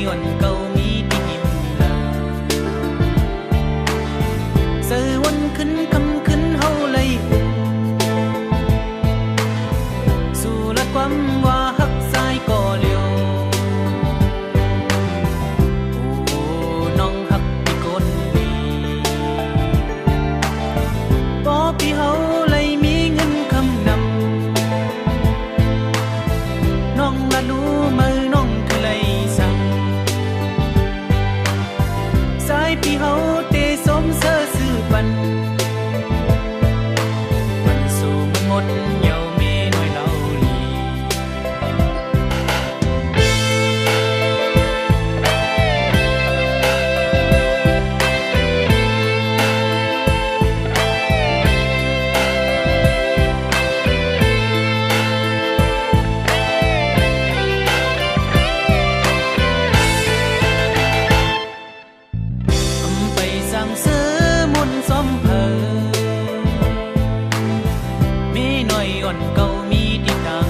on câu mi đi im là giờ quân khấn cầm khấn hâu lấy dù là quắm hoa hắc sai cỏ liều nong hắc đi con đi bỏ pi hâu lấy mi ngân khâm nằm nong là lú mơ nong cứ lấy sang sai pi hâu tê xóm sơ sư bần bần dù một nhau mê nói lâu lì bay sang sơ muôn xóm hờ mi nói on câu mi đi tàng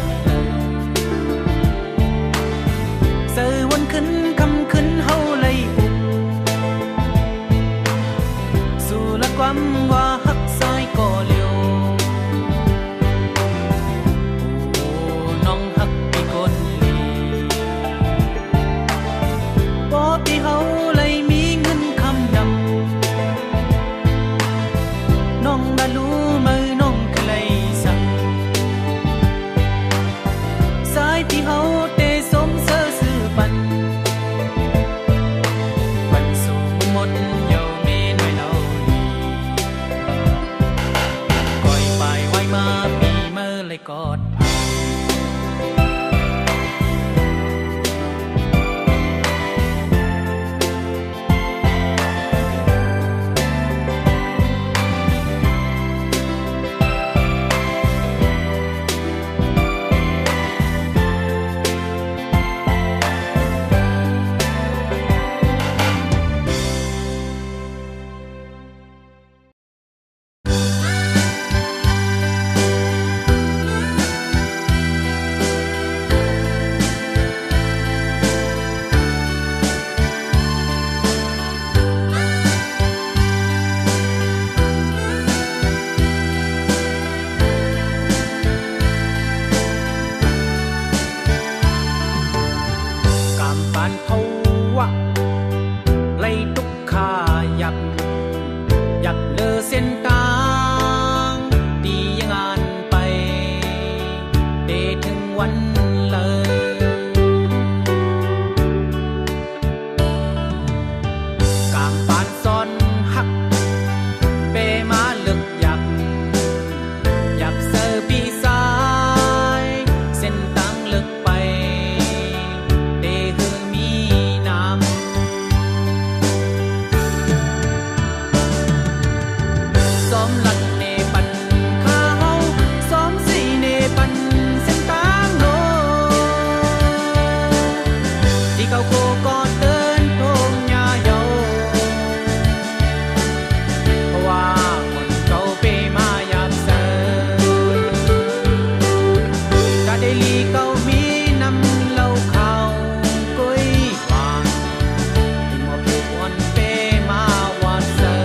giờ quân khấn cầm khấn hâu lấy dù là quắm hoa hắc sai cỏ liều nong hắc đi con lì bỏ đi hâu lấy mi ngân khăm đầm nong đã lú mơ nong cứ lấy sang sai thì hâu tê xóm sơ sư bần bần dù một nhau mê nói lâu lì coi bài hoài mà mi mơ lấy cọt cảm phán thâu lấy đúc kha dập dập lơ sen tang điยังอ่านไปเดถึงวันเลยcảm phán son hắcเปมาลึกยับยับเซอร์ปีซ้ายเส้นตังลึกไปเดหือมีน้ำซ้อมลันเนปันข้าเฮาซ้อมสีเนปันเส้นตังโนที่เขาโคกอดเดินทงยาเยาเพราะว่าคนเขาเปมายับเซอจะได้ลีเขามีน้ำเหล้าขาวกุ้ยหวานที่มาผูกวันเปมาวาดเซอ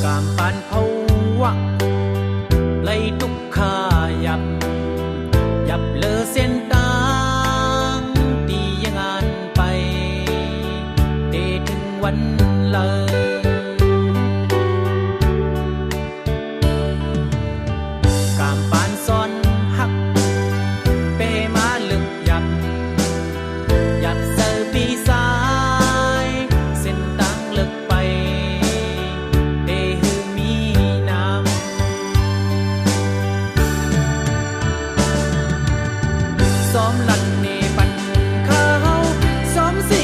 cảm phán thâu lấy đúc kha dập dập lơ sen tang điยังอ่านไปเดถึงวันเลยcảm phán son hắcเปมาลึกยับยับเซอร์ปีซ้ายเส้นตังลึกไปเดหือมีน้ำซ้อมลันเนปันข้าเฮาซ้อมสี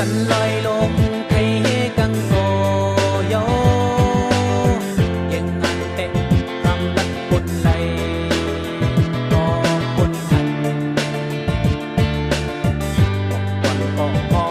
cần lòi lom thấy căng cổ yo nhưng anh tệ thăm lật buồn lầy có buồn thành còn có